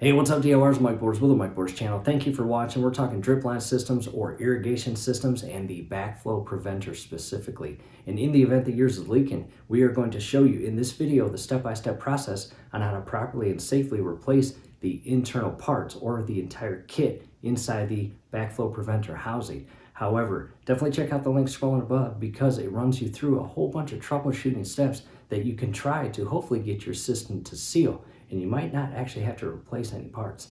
Hey, what's up, DIYers, Mike Boards with the Mike Boards channel. Thank you for watching. We're talking drip line systems or irrigation systems and the backflow preventer specifically. And in the event that yours is leaking, we are going to show you in this video the step-by-step process on how to properly and safely replace the internal parts or the entire kit inside the backflow preventer housing. However, definitely check out the link scrolling above because it runs you through a whole bunch of troubleshooting steps that you can try to hopefully get your system to seal. And you might not actually have to replace any parts.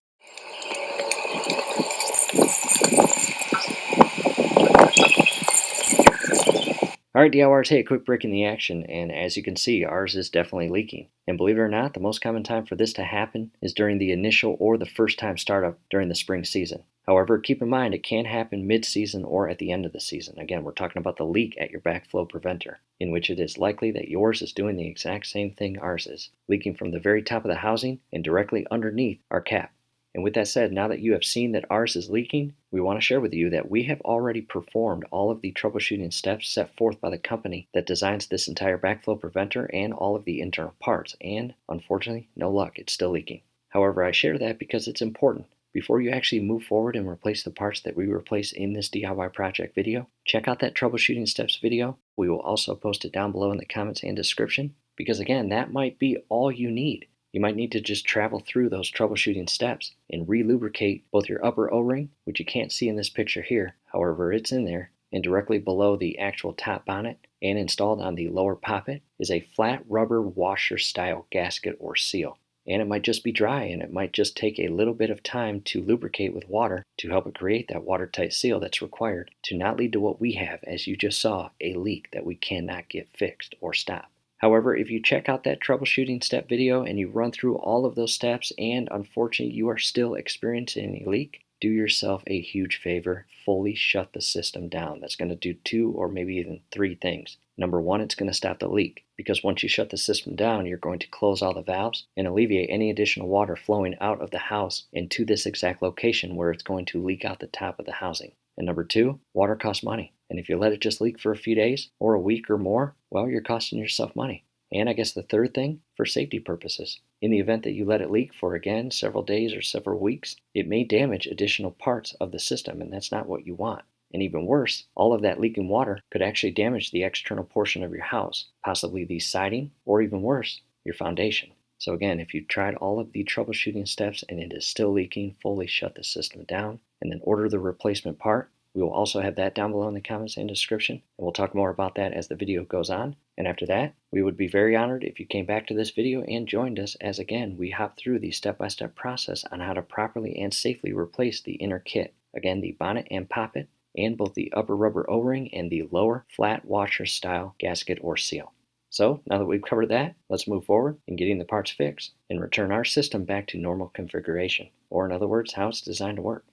Alright, DIYers, hey, a quick break in the action, and as you can see, ours is definitely leaking. And believe it or not, the most common time for this to happen is during the initial or the first time startup during the spring season. However, keep in mind it can happen mid-season or at the end of the season. Again, we're talking about the leak at your backflow preventer, in which it is likely that yours is doing the exact same thing ours is, leaking from the very top of the housing and directly underneath our cap. And with that said, now that you have seen that ours is leaking, we want to share with you that we have already performed all of the troubleshooting steps set forth by the company that designs this entire backflow preventer and all of the internal parts. And unfortunately, no luck, it's still leaking. However, I share that because it's important. Before you actually move forward and replace the parts that we replace in this DIY project video, check out that troubleshooting steps video. We will also post it down below in the comments and description because again, that might be all you need. You might need to just travel through those troubleshooting steps and re-lubricate both your upper O-ring, which you can't see in this picture here, however it's in there, and directly below the actual top bonnet and installed on the lower poppet is a flat rubber washer style gasket or seal. And it might just be dry and it might just take a little bit of time to lubricate with water to help it create that watertight seal that's required to not lead to what we have, as you just saw, a leak that we cannot get fixed or stopped. However, if you check out that troubleshooting step video and you run through all of those steps and unfortunately you are still experiencing a leak, do yourself a huge favor, fully shut the system down. That's going to do 2 or maybe even 3 things. Number 1, it's going to stop the leak because once you shut the system down, you're going to close all the valves and alleviate any additional water flowing out of the house into this exact location where it's going to leak out the top of the housing. And number 2, water costs money. And if you let it just leak for a few days or a week or more, well, you're costing yourself money. And I guess the third thing, for safety purposes. In the event that you let it leak for, again, several days or several weeks, it may damage additional parts of the system, and that's not what you want. And even worse, all of that leaking water could actually damage the external portion of your house, possibly the siding, or even worse, your foundation. So again, if you've tried all of the troubleshooting steps and it is still leaking, fully shut the system down, and then order the replacement part. We will also have that down below in the comments and description, and we'll talk more about that as the video goes on. And after that, we would be very honored if you came back to this video and joined us as again, we hop through the step-by-step process on how to properly and safely replace the inner kit. Again, the bonnet and poppet, and both the upper rubber O-ring and the lower flat washer style gasket or seal. So now that we've covered that, let's move forward in getting the parts fixed and return our system back to normal configuration, or in other words, how it's designed to work.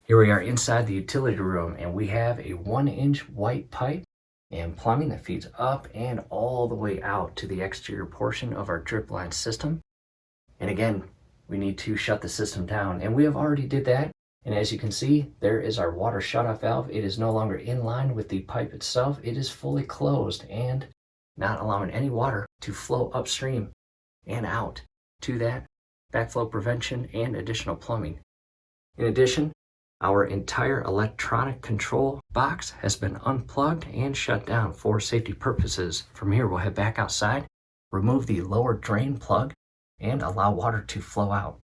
Here we are inside the utility room and we have a 1-inch white pipe and plumbing that feeds up and all the way out to the exterior portion of our drip line system. And again, we need to shut the system down, and we have already did that. And as you can see, there is our water shutoff valve. It is no longer in line with the pipe itself. It is fully closed and not allowing any water to flow upstream and out to that backflow prevention and additional plumbing. In addition, our entire electronic control box has been unplugged and shut down for safety purposes. From here, we'll head back outside, remove the lower drain plug, and allow water to flow out.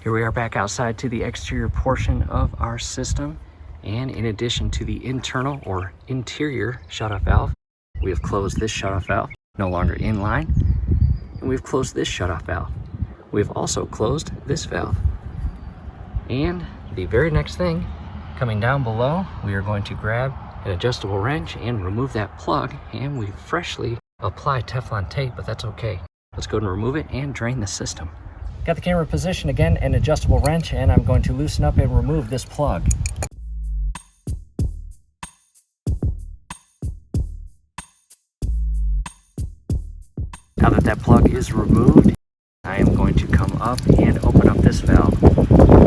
Here we are back outside to the exterior portion of our system. And in addition to the internal or interior shutoff valve, we have closed this shutoff valve, no longer in line, and we've closed this shutoff valve. We've also closed this valve. And the very next thing, coming down below, we are going to grab an adjustable wrench and remove that plug, and we freshly applied Teflon tape, but that's okay. Let's go and remove it and drain the system. Got the camera positioned again, an adjustable wrench, and I'm going to loosen up and remove this plug. Now that that plug is removed, I am going to come up and open up this valve.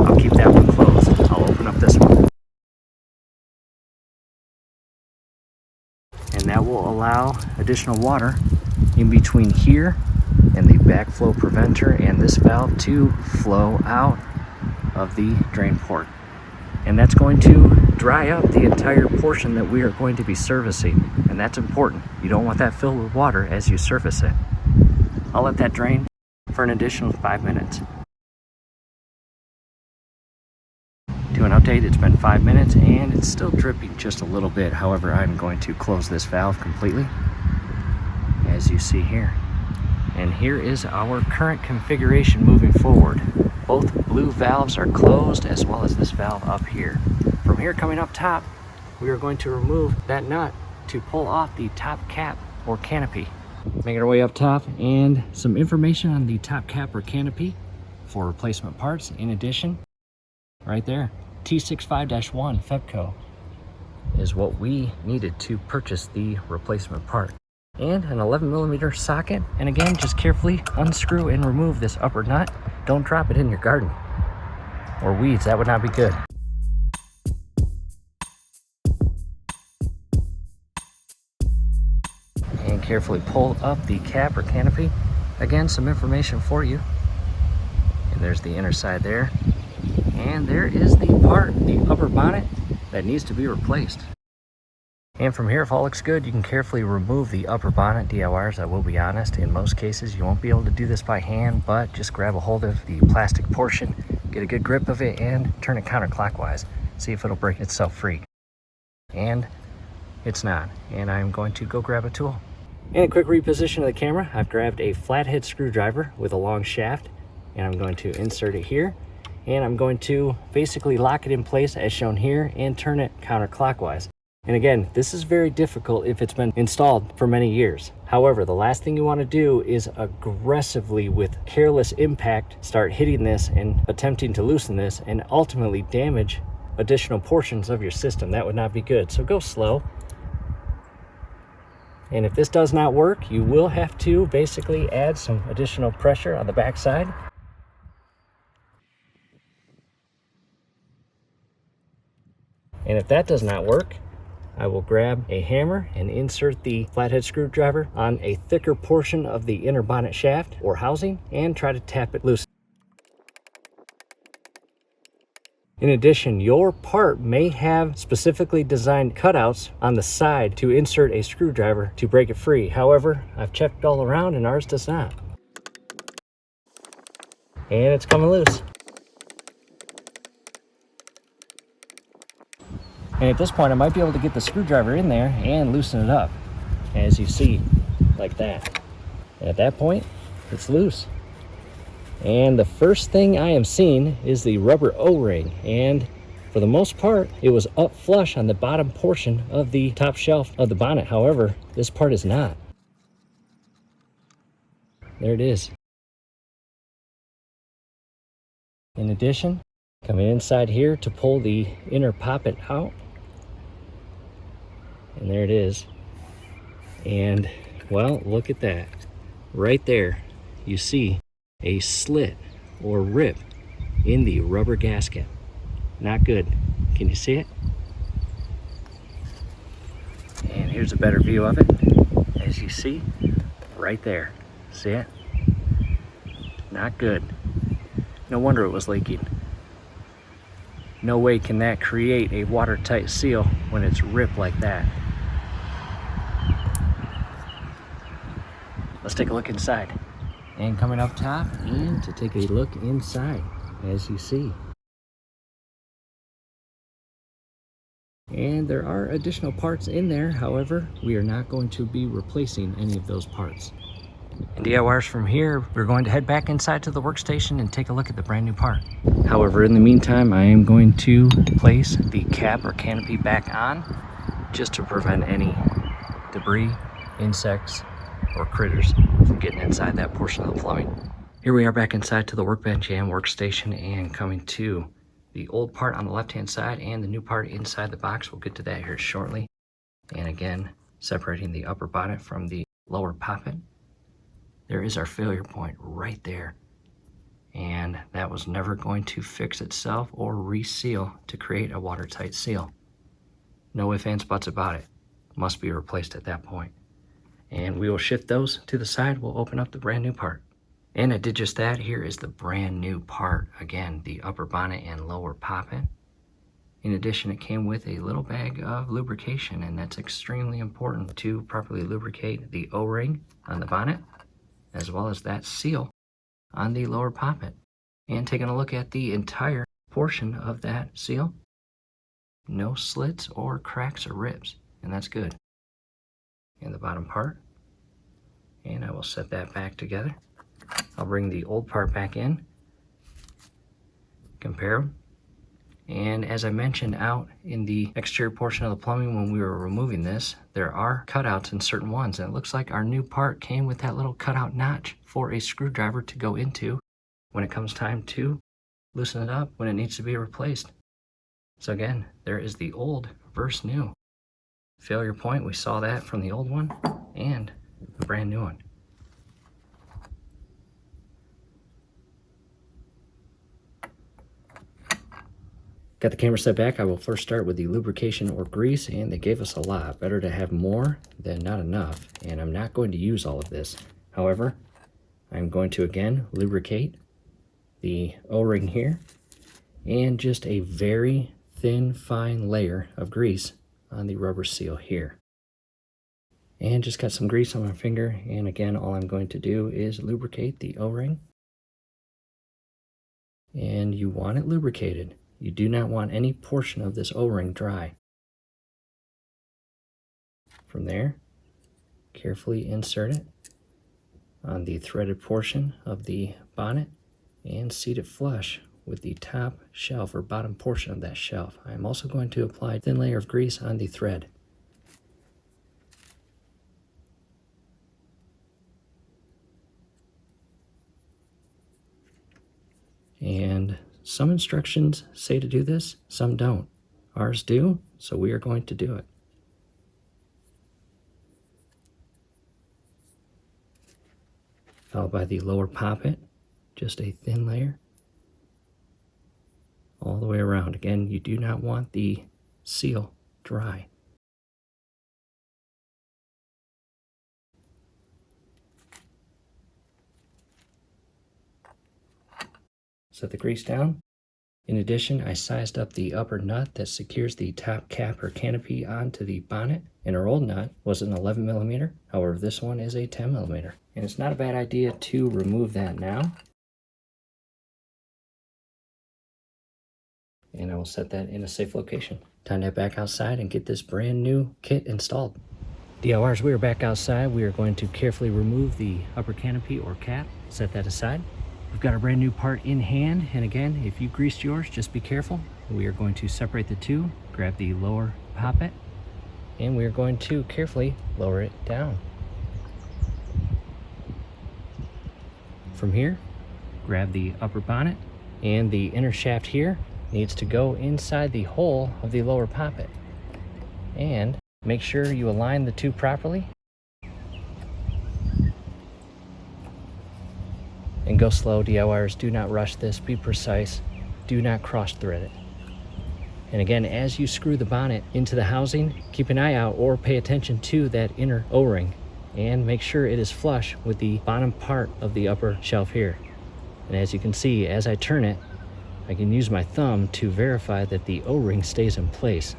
I'll keep that one closed. I'll open up this one. And that will allow additional water in between here and the backflow preventer and this valve to flow out of the drain port. And that's going to dry up the entire portion that we are going to be servicing, and that's important. You don't want that filled with water as you surface it. I'll let that drain for an additional 5 minutes. To an update, it's been 5 minutes and it's still dripping just a little bit. However, I'm going to close this valve completely, as you see here. And here is our current configuration moving forward. Both blue valves are closed, as well as this valve up here. From here coming up top, we are going to remove that nut to pull off the top cap or canopy. Making our way up top, and some information on the top cap or canopy for replacement parts. In addition, right there, T65-1 Febco is what we needed to purchase the replacement part. And an 11mm socket, and again, just carefully unscrew and remove this upper nut. Don't drop it in your garden or weeds, that would not be good. And carefully pull up the cap or canopy. Again, some information for you. And there's the inner side there. And there is the part, the upper bonnet, that needs to be replaced. And from here, if all looks good, you can carefully remove the upper bonnet. DIYers, I will be honest, in most cases you won't be able to do this by hand, but just grab a hold of the plastic portion, get a good grip of it, and turn it counterclockwise. See if it'll break itself free. And it's not. And I'm going to go grab a tool. And a quick reposition of the camera. I've grabbed a flathead screwdriver with a long shaft, and I'm going to insert it here. And I'm going to basically lock it in place as shown here and turn it counterclockwise. And again, this is very difficult if it's been installed for many years. However, the last thing you want to do is aggressively, with careless impact, start hitting this and attempting to loosen this and ultimately damage additional portions of your system. That would not be good. So go slow. And if this does not work, you will have to basically add some additional pressure on the back side. And if that does not work, I will grab a hammer and insert the flathead screwdriver on a thicker portion of the inner bonnet shaft or housing and try to tap it loose. In addition, your part may have specifically designed cutouts on the side to insert a screwdriver to break it free. However, I've checked all around and ours does not. And it's coming loose. And at this point, I might be able to get the screwdriver in there and loosen it up, as you see, like that. And at that point, it's loose. And the first thing I am seeing is the rubber O-ring. And for the most part, it was up flush on the bottom portion of the top shelf of the bonnet. However, this part is not. There it is. In addition, coming inside here to pull the inner poppet out. And there it is. And well, look at that. Right there, you see a slit or rip in the rubber gasket. Not good. Can you see it? And here's a better view of it. As you see, right there. See it? Not good. No wonder it was leaking. No way can that create a watertight seal when it's ripped like that. Let's take a look inside. And coming up top, and to take a look inside, as you see. And there are additional parts in there. However, we are not going to be replacing any of those parts. And DIYers, from here, we're going to head back inside to the workstation and take a look at the brand new part. However, in the meantime, I am going to place the cap or canopy back on just to prevent any debris, insects, or critters from getting inside that portion of the plumbing. Here we are back inside to the workbench and workstation, and coming to the old part on the left-hand side and the new part inside the box. We'll get to that here shortly. And again, separating the upper bonnet from the lower poppet. There is our failure point right there. And that was never going to fix itself or reseal to create a watertight seal. No ifs, ands, buts about it. Must be replaced at that point. And we will shift those to the side. We'll open up the brand new part. And I did just that. Here is the brand new part. Again, the upper bonnet and lower poppet. In addition, it came with a little bag of lubrication, and that's extremely important to properly lubricate the O-ring on the bonnet, as well as that seal on the lower poppet. And taking a look at the entire portion of that seal, no slits or cracks or rips, and that's good. And the bottom part, and I will set that back together. I'll bring the old part back in, compare them. And as I mentioned out in the exterior portion of the plumbing when we were removing this, there are cutouts in certain ones. And it looks like our new part came with that little cutout notch for a screwdriver to go into when it comes time to loosen it up when it needs to be replaced. So again, there is the old versus new. Failure point, we saw that from the old one and the brand new one. Got the camera set back. I will first start with the lubrication or grease, and they gave us a lot. Better to have more than not enough, and I'm not going to use all of this. However, I'm going to again lubricate the O-ring here, and just a very thin, fine layer of grease on the rubber seal here. And just got some grease on my finger, and again, all I'm going to do is lubricate the O-ring. And you want it lubricated. You do not want any portion of this O-ring dry. From there, carefully insert it on the threaded portion of the bonnet and seat it flush with the top shelf or bottom portion of that shelf. I am also going to apply a thin layer of grease on the thread. And some instructions say to do this, some don't. Ours do, so we are going to do it. Followed by the lower poppet, just a thin layer all the way around. Again, you do not want the seal dry. Set the grease down. In addition, I sized up the upper nut that secures the top cap or canopy onto the bonnet, and our old nut was an 11mm. However, this one is a 10mm. And it's not a bad idea to remove that now. And I will set that in a safe location. Time to head back outside and get this brand new kit installed. DIYers, we are back outside. We are going to carefully remove the upper canopy or cap, set that aside. We've got our brand new part in hand, and again, if you greased yours, just be careful. We are going to separate the two, grab the lower poppet, and we are going to carefully lower it down. From here, grab the upper bonnet, and the inner shaft here needs to go inside the hole of the lower poppet. And make sure you align the two properly. And go slow, DIYers. Do not rush this. Be precise. Do not cross thread it. And again, as you screw the bonnet into the housing, keep an eye out or pay attention to that inner O-ring and make sure it is flush with the bottom part of the upper shelf here. And as you can see, as I turn it, I can use my thumb to verify that the O-ring stays in place.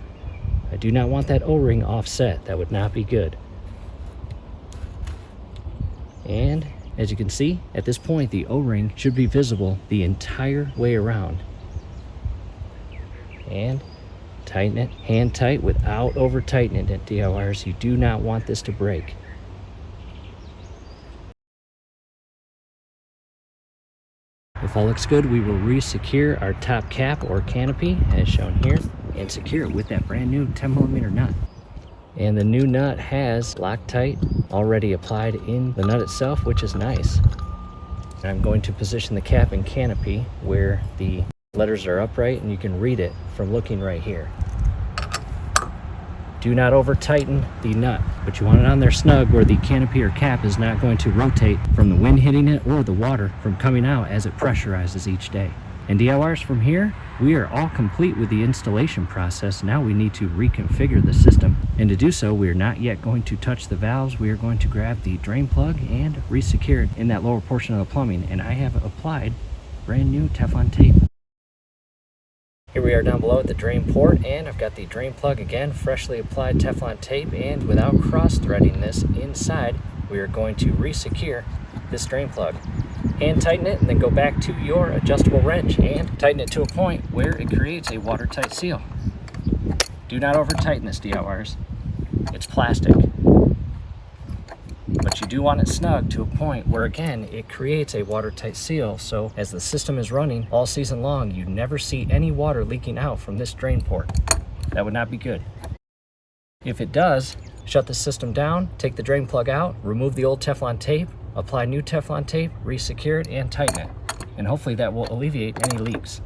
I do not want that O-ring offset. That would not be good. And as you can see, at this point, the O-ring should be visible the entire way around. And tighten it hand tight without over tightening it, DIYers. You do not want this to break. If all looks good, we will re-secure our top cap or canopy as shown here and secure it with that brand new 10mm nut. And the new nut has Loctite already applied in the nut itself, which is nice. And I'm going to position the cap and canopy where the letters are upright and you can read it from looking right here. Do not over tighten the nut, but you want it on there snug where the canopy or cap is not going to rotate from the wind hitting it or the water from coming out as it pressurizes each day. And DIYers, from here, we are all complete with the installation process. Now we need to reconfigure the system And to do so, we are not yet going to touch the valves. We are going to grab the drain plug and re-secure it in that lower portion of the plumbing. And I have applied brand new Teflon tape. Here we are down below at the drain port, and I've got the drain plug again, freshly applied Teflon tape, and without cross-threading this inside, we are going to re-secure this drain plug. Hand tighten it and then go back to your adjustable wrench and tighten it to a point where it creates a watertight seal. Do not over tighten this, DIYers. It's plastic. But you do want it snug to a point where, again, it creates a watertight seal, so as the system is running all season long, you never see any water leaking out from this drain port. That would not be good. If it does, shut the system down, take the drain plug out, remove the old Teflon tape, apply new Teflon tape, re-secure it, and tighten it. And hopefully that will alleviate any leaks.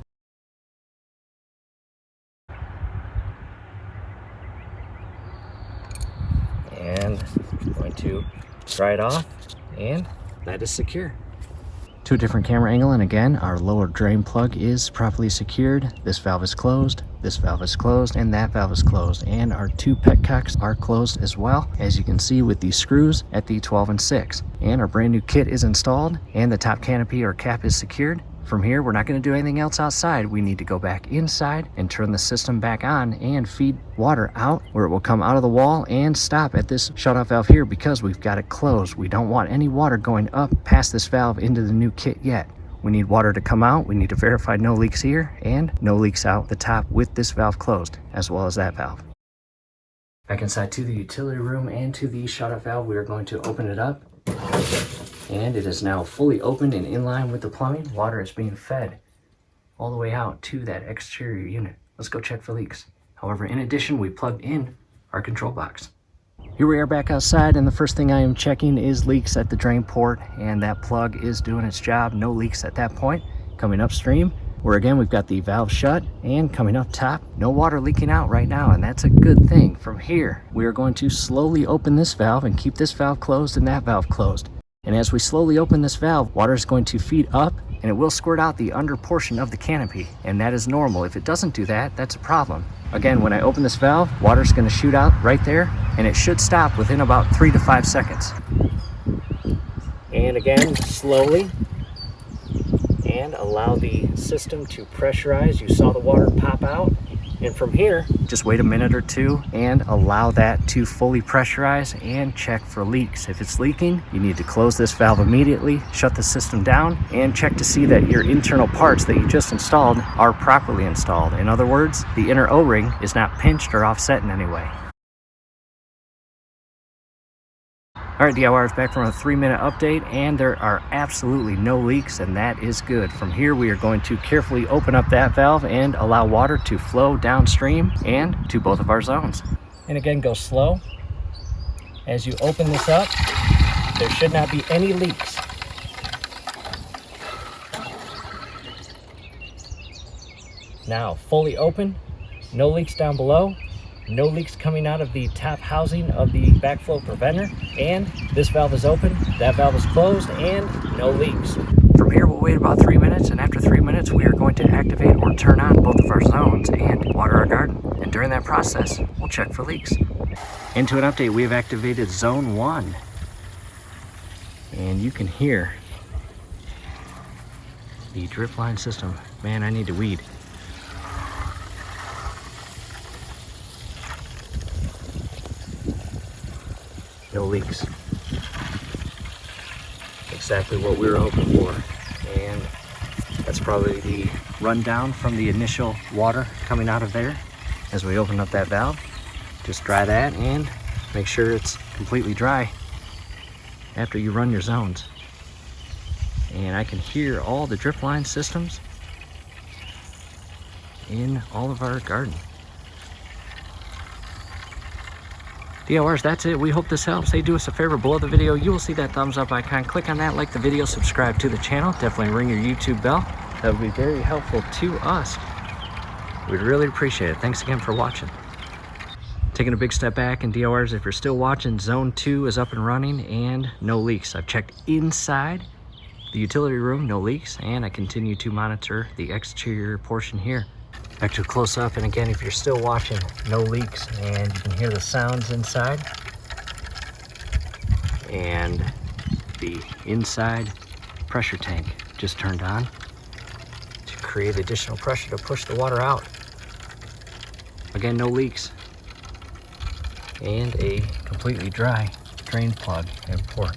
And I'm going to dry it off, and that is secure. To a different camera angle, and again, our lower drain plug is properly secured. This valve is closed, this valve is closed, and that valve is closed. And our two petcocks are closed as well, as you can see with these screws at the 12 and 6. And our brand new kit is installed, and the top canopy or cap is secured. From here, we're not going to do anything else outside. We need to go back inside and turn the system back on and feed water out, where it will come out of the wall and stop at this shutoff valve here because we've got it closed. We don't want any water going up past this valve into the new kit yet. We need water to come out. We need to verify no leaks here and no leaks out the top with this valve closed, as well as that valve. Back inside to the utility room and to the shutoff valve, we are going to open it up. And it is now fully open and in line with the plumbing. Water is being fed all the way out to that exterior unit. Let's go check for leaks. However, in addition, we plugged in our control box. Here we are back outside, and the first thing I am checking is leaks at the drain port, and that plug is doing its job. No leaks at that point. Coming upstream, where again we've got the valve shut, and coming up top, no water leaking out right now, and that's a good thing. From here, we are going to slowly open this valve and keep this valve closed and that valve closed. And as we slowly open this valve, water is going to feed up, and it will squirt out the under portion of the canopy, and that is normal. If it doesn't do that, that's a problem. Again, when I open this valve, water is going to shoot out right there, and it should stop within about 3 to 5 seconds. And again, slowly, and allow the system to pressurize. You saw the water pop out. And from here, just wait a minute or two and allow that to fully pressurize and check for leaks. If it's leaking, you need to close this valve immediately, shut the system down, and check to see that your internal parts that you just installed are properly installed. In other words, the inner O-ring is not pinched or offset in any way. All right, DIYers, back from a 3-minute update, and there are absolutely no leaks, and that is good. From here, we are going to carefully open up that valve and allow water to flow downstream and to both of our zones. And again, go slow. As you open this up, there should not be any leaks. Now, fully open, no leaks down below. No leaks coming out of the top housing of the backflow preventer, and this valve is open, that valve is closed, and no leaks. From here, we'll wait about 3 minutes, and after 3 minutes, we are going to activate or turn on both of our zones and water our garden. And during that process, we'll check for leaks. Into an update, we have activated zone 1. And you can hear the drip line system. Man, I need to weed. No leaks. Exactly what we were hoping for. And that's probably the rundown from the initial water coming out of there. As we open up that valve, just dry that and make sure it's completely dry after you run your zones. And I can hear all the drip line systems in all of our garden. DIYers, that's it. We hope this helps. Hey, do us a favor, below the video, you will see that thumbs up icon. Click on that, like the video, subscribe to the channel. Definitely ring your YouTube bell. That would be very helpful to us. We'd really appreciate it. Thanks again for watching. Taking a big step back, and DIYers, if you're still watching, zone 2 is up and running and no leaks. I've checked inside the utility room, no leaks, and I continue to monitor the exterior portion here. Back to a close-up, and again, if you're still watching, no leaks, and you can hear the sounds inside. And the inside pressure tank just turned on to create additional pressure to push the water out. Again, no leaks. And a completely dry drain plug and port.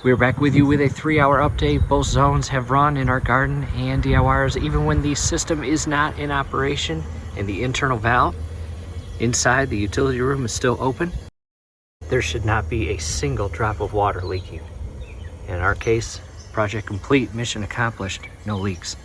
We're back with you with a 3-hour update. Both zones have run in our garden and DIYers, even when the system is not in operation and the internal valve inside the utility room is still open. There should not be a single drop of water leaking. In our case, project complete, mission accomplished, no leaks.